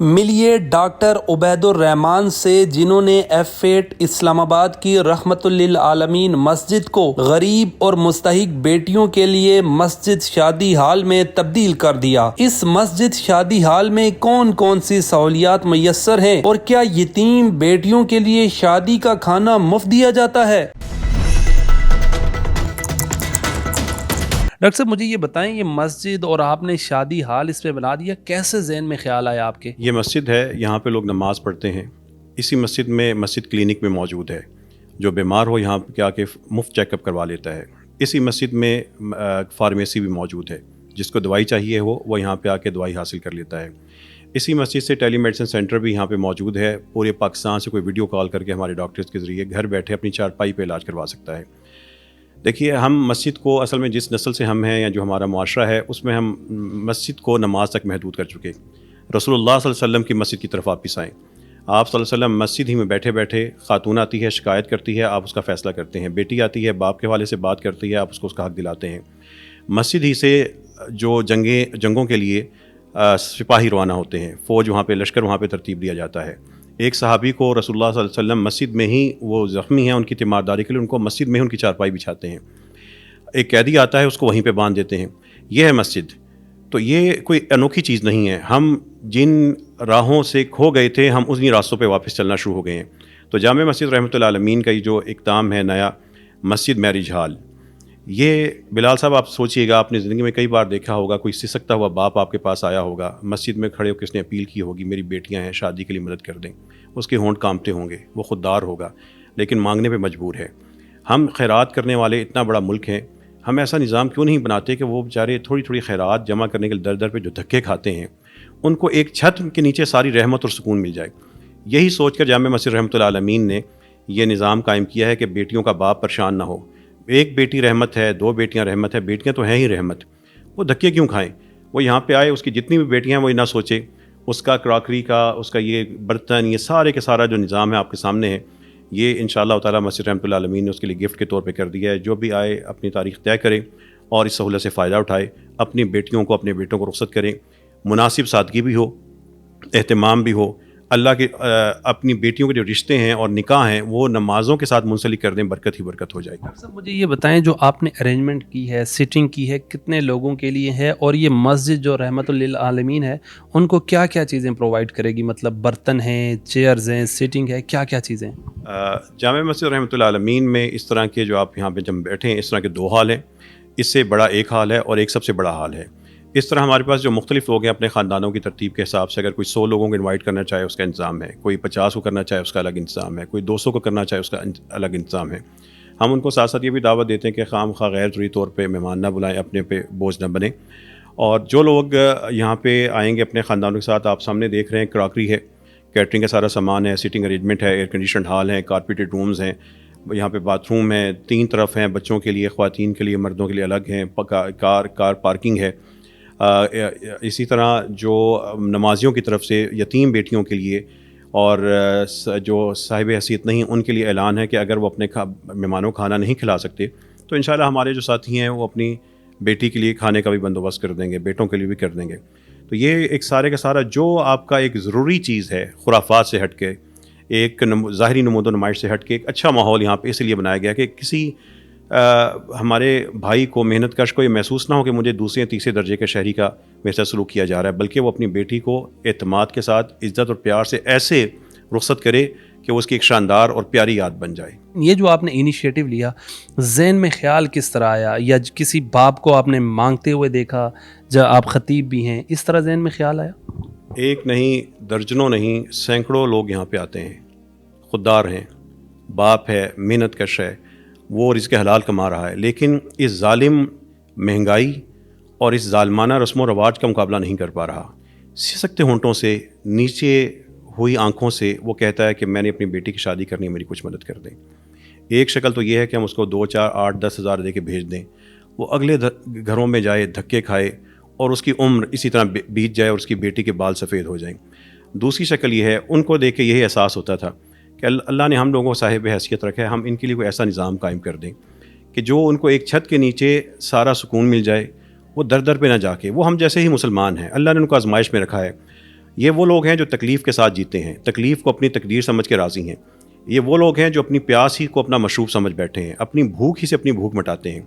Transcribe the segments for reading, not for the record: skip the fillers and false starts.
ملیے ڈاکٹر عبید الرحمان سے جنہوں نے F8 اسلام آباد کی رحمت للعالمین مسجد کو غریب اور مستحق بیٹیوں کے لیے مسجد شادی ہال میں تبدیل کر دیا۔ اس مسجد شادی ہال میں کون کون سی سہولیات میسر ہیں اور کیا یتیم بیٹیوں کے لیے شادی کا کھانا مفت دیا جاتا ہے؟ ڈاکٹر صاحب مجھے یہ بتائیں، یہ مسجد اور آپ نے شادی ہال اس پہ بنا دیا، کیسے ذہن میں خیال آیا آپ کے؟ یہ مسجد ہے، یہاں پہ لوگ نماز پڑھتے ہیں۔ اسی مسجد میں مسجد کلینک میں موجود ہے، جو بیمار ہو یہاں پہ آ کے مفت چیک اپ کروا لیتا ہے۔ اسی مسجد میں فارمیسی بھی موجود ہے، جس کو دوائی چاہیے ہو وہ یہاں پہ آ کے دوائی حاصل کر لیتا ہے۔ اسی مسجد سے ٹیلی میڈیسن سینٹر بھی یہاں پہ موجود ہے، پورے پاکستان سے کوئی ویڈیو کال کر کے ہمارے ڈاکٹرز کے ذریعے گھر بیٹھے اپنی چارپائی پہ علاج کروا سکتا ہے۔ دیکھیے، ہم مسجد کو اصل میں جس نسل سے ہم ہیں یا جو ہمارا معاشرہ ہے اس میں ہم مسجد کو نماز تک محدود کر چکے۔ رسول اللہ صلی اللہ علیہ وسلم کی مسجد کی طرف واپس آئیں۔ آپ صلی اللہ علیہ وسلم مسجد ہی میں بیٹھے بیٹھے، خاتون آتی ہے شکایت کرتی ہے، آپ اس کا فیصلہ کرتے ہیں، بیٹی آتی ہے باپ کے حوالے سے بات کرتی ہے، آپ اس کو اس کا حق دلاتے ہیں۔ مسجد ہی سے جو جنگوں کے لیے سپاہی روانہ ہوتے ہیں، فوج وہاں پہ، لشکر وہاں پہ ترتیب دیا جاتا ہے۔ ایک صحابی کو رسول اللہ صلی اللہ علیہ وسلم مسجد میں ہی، وہ زخمی ہیں، ان کی تیمارداری کے لیے ان کو مسجد میں ہی ان کی چارپائی بچھاتے ہیں۔ ایک قیدی آتا ہے، اس کو وہیں پہ باندھ دیتے ہیں۔ یہ ہے مسجد۔ تو یہ کوئی انوکھی چیز نہیں ہے۔ ہم جن راہوں سے کھو گئے تھے، ہم انہی راستوں پہ واپس چلنا شروع ہو گئے ہیں۔ تو جامع مسجد رحمۃ العالمین کا یہ جو اقدام ہے نیا، مسجد میرج ہال، یہ بلال صاحب آپ سوچئے گا، آپ نے زندگی میں کئی بار دیکھا ہوگا، کوئی سسکتا ہوا باپ آپ کے پاس آیا ہوگا، مسجد میں کھڑے ہو کے اس نے اپیل کی ہوگی میری بیٹیاں ہیں، شادی کے لیے مدد کر دیں۔ اس کے ہونٹ کانپتے ہوں گے، وہ خوددار ہوگا، لیکن مانگنے پہ مجبور ہے۔ ہم خیرات کرنے والے اتنا بڑا ملک ہیں، ہم ایسا نظام کیوں نہیں بناتے کہ وہ بیچارے تھوڑی تھوڑی خیرات جمع کرنے کے در در پہ جو دھکے کھاتے ہیں، ان کو ایک چھت کے نیچے ساری رحمت اور سکون مل جائے۔ یہی سوچ کر جامع مسجد رحمۃ العالمین نے یہ نظام قائم کیا ہے کہ بیٹیوں کا باپ پریشان نہ ہو۔ ایک بیٹی رحمت ہے، دو بیٹیاں رحمت ہے، بیٹیاں تو ہیں ہی رحمت، وہ دھکے کیوں کھائیں؟ وہ یہاں پہ آئے، اس کی جتنی بھی بیٹیاں ہیں وہ نہ سوچے، اس کا کراکری کا، اس کا یہ برتن، یہ سارے کے سارا جو نظام ہے آپ کے سامنے ہے، یہ انشاءاللہ تعالیٰ مسجد رحمۃ العالمین نے اس کے لیے گفٹ کے طور پہ کر دیا ہے۔ جو بھی آئے اپنی تاریخ طے کرے اور اس سہولت سے فائدہ اٹھائے، اپنی بیٹیوں کو، اپنے بیٹوں کو رخصت کریں، مناسب سادگی بھی ہو، اہتمام بھی ہو، اللہ کے اپنی بیٹیوں کے جو رشتے ہیں اور نکاح ہیں وہ نمازوں کے ساتھ منسلک کر دیں، برکت ہی برکت ہو جائے گی۔ سر مجھے یہ بتائیں، جو آپ نے ارینجمنٹ کی ہے، سیٹنگ کی ہے، کتنے لوگوں کے لیے ہے، اور یہ مسجد جو رحمت للعالمین ہے ان کو کیا کیا چیزیں پرووائڈ کرے گی؟ مطلب برتن ہیں، چیئرز ہیں، سیٹنگ ہے، کیا کیا چیزیں؟ جامع مسجد رحمۃ العالمین میں اس طرح کے جو آپ یہاں پہ جب بیٹھے ہیں، اس طرح کے دو ہال ہیں، اس سے بڑا ایک ہال ہے اور ایک سب سے بڑا ہال ہے۔ اس طرح ہمارے پاس جو مختلف لوگ ہیں اپنے خاندانوں کی ترتیب کے حساب سے، اگر کوئی 100 لوگوں کو انوائٹ کرنا چاہے اس کا انتظام ہے، کوئی 50 کو کرنا چاہے اس کا الگ انتظام ہے، کوئی 200 کو کرنا چاہے اس کا الگ انتظام ہے۔ ہم ان کو ساتھ ساتھ یہ بھی دعوت دیتے ہیں کہ خام خواہ غیر ضروری طور پہ مہمان نہ بلائیں، اپنے پہ بوجھ نہ بنیں۔ اور جو لوگ یہاں پہ آئیں گے اپنے خاندانوں کے ساتھ، آپ سامنے دیکھ رہے ہیں کراکری ہے، کیٹرنگ کا سارا سامان ہے، سیٹنگ ارینجمنٹ ہے، ایئر کنڈیشنڈ ہال ہے، کارپیٹڈ رومز ہیں، یہاں پہ باتھ روم ہے، 3 طرف ہیں، بچوں کے لیے، خواتین کے لیے، مردوں کے لیے الگ ہیں، کار پارکنگ ہے۔ اسی طرح جو نمازیوں کی طرف سے یتیم بیٹیوں کے لیے اور جو صاحب حیثیت نہیں ان کے لیے اعلان ہے کہ اگر وہ اپنے مہمانوں کو کھانا نہیں کھلا سکتے تو انشاءاللہ ہمارے جو ساتھی ہیں وہ اپنی بیٹی کے لیے کھانے کا بھی بندوبست کر دیں گے، بیٹوں کے لیے بھی کر دیں گے۔ تو یہ ایک سارے کا سارا جو آپ کا ایک ضروری چیز ہے، خرافات سے ہٹ کے، ایک ظاہری نمود و نمائش سے ہٹ کے، ایک اچھا ماحول یہاں پہ اس لیے بنایا گیا کہ کسی ہمارے بھائی کو، محنت کش کو یہ محسوس نہ ہو کہ مجھے دوسرے تیسرے درجے کے شہری کا میرے ساتھ سلوک کیا جا رہا ہے، بلکہ وہ اپنی بیٹی کو اعتماد کے ساتھ، عزت اور پیار سے ایسے رخصت کرے کہ وہ اس کی ایک شاندار اور پیاری یاد بن جائے۔ یہ جو آپ نے انیشیٹو لیا، ذہن میں خیال کس طرح آیا؟ یا کسی باپ کو آپ نے مانگتے ہوئے دیکھا، جب آپ خطیب بھی ہیں، اس طرح ذہن میں خیال آیا؟ ایک نہیں، درجنوں نہیں، سینکڑوں لوگ یہاں پہ آتے ہیں، خوددار ہیں، باپ ہے، محنت کش ہے، وہ رزق حلال کما رہا ہے، لیکن اس ظالم مہنگائی اور اس ظالمانہ رسم و رواج کا مقابلہ نہیں کر پا رہا۔ سسکتے ہونٹوں سے، نیچے ہوئی آنکھوں سے وہ کہتا ہے کہ میں نے اپنی بیٹی کی شادی کرنی ہے، میری کچھ مدد کر دیں۔ ایک شکل تو یہ ہے کہ ہم اس کو 2، 4، 8، 10 ہزار دے کے بھیج دیں، وہ اگلے گھروں میں جائے، دھکے کھائے اور اس کی عمر اسی طرح بیت جائے اور اس کی بیٹی کے بال سفید ہو جائیں۔ دوسری شکل یہ ہے، ان کو دیکھ کے یہی احساس ہوتا تھا کہ اللہ نے ہم لوگوں کو صاحب حیثیت رکھا ہے، ہم ان کے لیے کوئی ایسا نظام قائم کر دیں کہ جو ان کو ایک چھت کے نیچے سارا سکون مل جائے، وہ در در پہ نہ جا کے، وہ ہم جیسے ہی مسلمان ہیں، اللہ نے ان کو آزمائش میں رکھا ہے۔ یہ وہ لوگ ہیں جو تکلیف کے ساتھ جیتے ہیں، تکلیف کو اپنی تقدیر سمجھ کے راضی ہیں۔ یہ وہ لوگ ہیں جو اپنی پیاس ہی کو اپنا مشروب سمجھ بیٹھے ہیں، اپنی بھوک ہی سے اپنی بھوک مٹاتے ہیں۔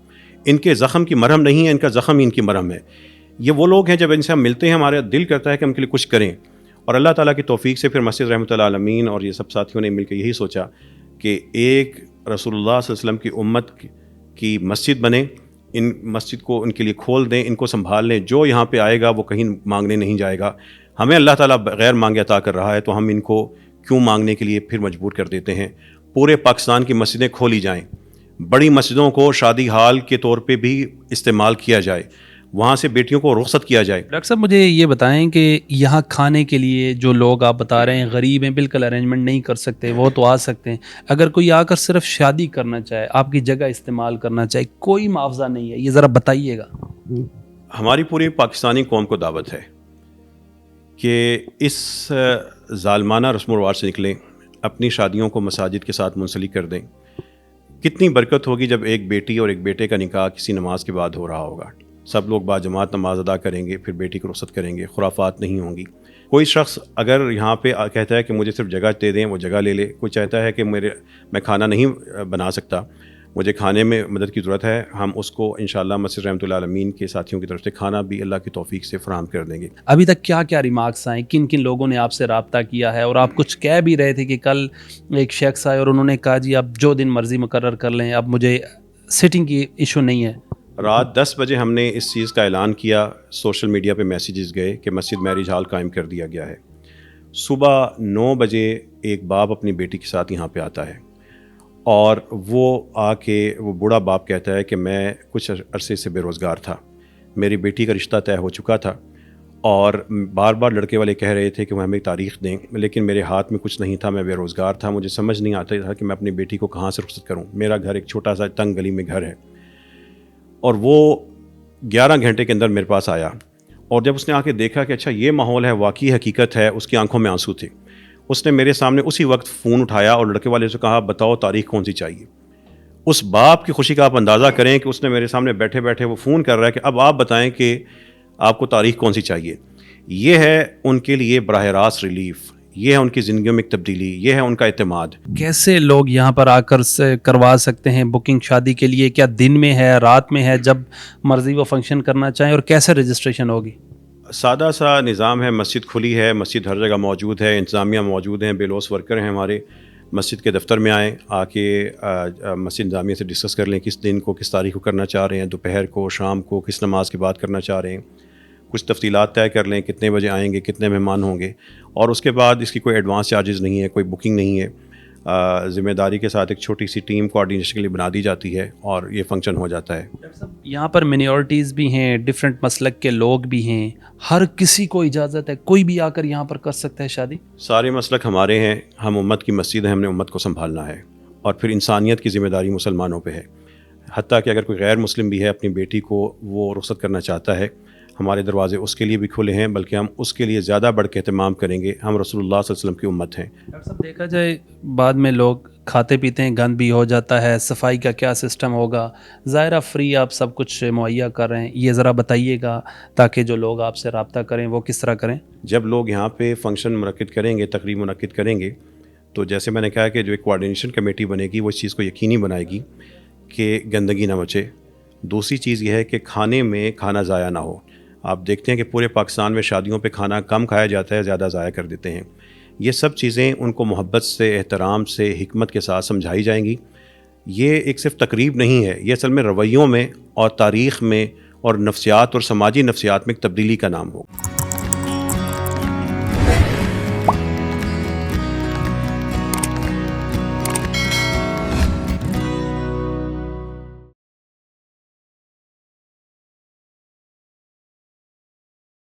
ان کے زخم کی مرہم نہیں ہے، ان کا زخم ہی ان کی مرہم ہے۔ یہ وہ لوگ ہیں جب ان سے ہم ملتے ہیں ہمارا دل کرتا ہے کہ ہم کے لیے کچھ کریں، اور اللہ تعالیٰ کی توفیق سے پھر مسجد رحمۃ اللہ عالمین اور یہ سب ساتھیوں نے مل کے یہی سوچا کہ ایک رسول اللہ صلی اللہ علیہ وسلم کی امت کی مسجد بنے، ان مسجد کو ان کے لیے کھول دیں، ان کو سنبھال لیں۔ جو یہاں پہ آئے گا وہ کہیں مانگنے نہیں جائے گا۔ ہمیں اللہ تعالیٰ بغیر مانگے عطا کر رہا ہے، تو ہم ان کو کیوں مانگنے کے لیے پھر مجبور کر دیتے ہیں؟ پورے پاکستان کی مسجدیں کھولی جائیں، بڑی مسجدوں کو شادی ہال کے طور پہ بھی استعمال کیا جائے، وہاں سے بیٹیوں کو رخصت کیا جائے۔ ڈاکٹر صاحب مجھے یہ بتائیں کہ یہاں کھانے کے لیے جو لوگ آپ بتا رہے ہیں غریب ہیں، بالکل ارینجمنٹ نہیں کر سکتے، وہ تو آ سکتے ہیں، اگر کوئی آ کر صرف شادی کرنا چاہے، آپ کی جگہ استعمال کرنا چاہے، کوئی معاوضہ نہیں ہے، یہ ذرا بتائیے گا۔ ہماری پوری پاکستانی قوم کو دعوت ہے کہ اس ظالمانہ رسم و رواج سے نکلیں، اپنی شادیوں کو مساجد کے ساتھ منسلک کر دیں۔ کتنی برکت ہوگی جب ایک بیٹی اور ایک بیٹے کا نکاح کسی نماز کے بعد ہو رہا ہوگا، سب لوگ باجماعت نماز ادا کریں گے، پھر بیٹی کو رخصت کریں گے، خرافات نہیں ہوں گی۔ کوئی شخص اگر یہاں پہ کہتا ہے کہ مجھے صرف جگہ دے دیں، وہ جگہ لے لے۔ کوئی چاہتا ہے کہ میں کھانا نہیں بنا سکتا، مجھے کھانے میں مدد کی ضرورت ہے، ہم اس کو انشاءاللہ مسجد رحمۃ اللہ عالمین کے ساتھیوں کی طرف سے کھانا بھی اللہ کی توفیق سے فراہم کر دیں گے۔ ابھی تک کیا کیا ریمارکس آئیں، کن کن لوگوں نے آپ سے رابطہ کیا ہے؟ اور آپ کچھ کہہ بھی رہے تھے کہ کل ایک شخص آئے اور انہوں نے کہا جی آپ جو دن مرضی مقرر کر لیں، اب مجھے سٹنگ کی ایشو نہیں ہے۔ رات 10 بجے ہم نے اس چیز کا اعلان کیا، سوشل میڈیا پہ میسیجز گئے کہ مسجد میرج ہال قائم کر دیا گیا ہے۔ صبح 9 بجے ایک باپ اپنی بیٹی کے ساتھ یہاں پہ آتا ہے، اور وہ آ کے وہ بوڑھا باپ کہتا ہے کہ میں کچھ عرصے سے بے روزگار تھا، میری بیٹی کا رشتہ طے ہو چکا تھا، اور بار بار لڑکے والے کہہ رہے تھے کہ وہ ہمیں تاریخ دیں، لیکن میرے ہاتھ میں کچھ نہیں تھا، میں بے روزگار تھا، مجھے سمجھ نہیں آتا تھا کہ میں اپنی بیٹی کو کہاں سے رخصت کروں۔ میرا گھر ایک چھوٹا سا تنگ گلی میں گھر ہے، اور وہ 11 گھنٹے کے اندر میرے پاس آیا، اور جب اس نے آ کے دیکھا کہ اچھا یہ ماحول ہے، واقعی حقیقت ہے، اس کی آنکھوں میں آنسو تھے۔ اس نے میرے سامنے اسی وقت فون اٹھایا اور لڑکے والے سے کہا بتاؤ تاریخ کون سی چاہیے۔ اس باپ کی خوشی کا آپ اندازہ کریں کہ اس نے میرے سامنے بیٹھے بیٹھے وہ فون کر رہا ہے کہ اب آپ بتائیں کہ آپ کو تاریخ کون سی چاہیے۔ یہ ہے ان کے لیے براہ راست ریلیف، یہ ہے ان کی زندگیوں میں ایک تبدیلی، یہ ہے ان کا اعتماد۔ کیسے لوگ یہاں پر آ کر کروا سکتے ہیں بکنگ شادی کے لیے؟ کیا دن میں ہے، رات میں ہے، جب مرضی وہ فنکشن کرنا چاہیں؟ اور کیسے رجسٹریشن ہوگی؟ سادہ سا نظام ہے، مسجد کھلی ہے، مسجد ہر جگہ موجود ہے، انتظامیہ موجود ہیں، بیلوس ورکر ہیں ہمارے، مسجد کے دفتر میں آئیں، آ کے مسجد انتظامیہ سے ڈسکس کر لیں کس دن کو کس تاریخ کو کرنا چاہ رہے ہیں، دوپہر کو، شام کو، کس نماز کے بعد کرنا چاہ رہے ہیں، کچھ تفصیلات طے کر لیں، کتنے بجے آئیں گے، کتنے مہمان ہوں گے، اور اس کے بعد اس کی کوئی ایڈوانس چارجز نہیں ہے، کوئی بکنگ نہیں ہے، ذمہ داری کے ساتھ ایک چھوٹی سی ٹیم کوآرڈینیشن کے لیے بنا دی جاتی ہے اور یہ فنکشن ہو جاتا ہے۔ ڈاکٹر صاحب یہاں پر منورٹیز بھی ہیں، ڈفرینٹ مسلک کے لوگ بھی ہیں، ہر کسی کو اجازت ہے، کوئی بھی آ کر یہاں پر کر سکتا ہے شادی؟ سارے مسلک ہمارے ہیں، ہم امت کی مسجد ہیں، ہم نے امت کو سنبھالنا ہے، اور پھر انسانیت کی ذمہ داری مسلمانوں پہ ہے۔ حتیٰ کہ اگر کوئی غیر مسلم بھی ہے اپنی بیٹی کو وہ رخصت کرنا چاہتا ہے، ہمارے دروازے اس کے لیے بھی کھلے ہیں، بلکہ ہم اس کے لیے زیادہ بڑھ کے اہتمام کریں گے۔ ہم رسول اللہ صلی اللہ علیہ وسلم کی امت ہیں۔ ڈاکٹر صاحب دیکھا جائے بعد میں لوگ کھاتے پیتے ہیں، گند بھی ہو جاتا ہے، صفائی کا کیا سسٹم ہوگا؟ ظاہرہ فری آپ سب کچھ مہیا کر رہے ہیں، یہ ذرا بتائیے گا تاکہ جو لوگ آپ سے رابطہ کریں وہ کس طرح کریں؟ جب لوگ یہاں پہ فنکشن منعقد کریں گے، تقریب منعقد کریں گے، تو جیسے میں نے کہا کہ جو ایک کوآرڈینیشن کمیٹی بنے گی وہ اس چیز کو یقینی بنائے گی کہ گندگی نہ مچے۔ دوسری چیز یہ ہے کہ کھانے میں کھانا ضائع نہ ہو۔ آپ دیکھتے ہیں کہ پورے پاکستان میں شادیوں پہ کھانا کم کھایا جاتا ہے، زیادہ ضائع کر دیتے ہیں۔ یہ سب چیزیں ان کو محبت سے، احترام سے، حکمت کے ساتھ سمجھائی جائیں گی۔ یہ ایک صرف تقریب نہیں ہے، یہ اصل میں رویوں میں اور تاریخ میں اور نفسیات اور سماجی نفسیات میں ایک تبدیلی کا نام ہوگا۔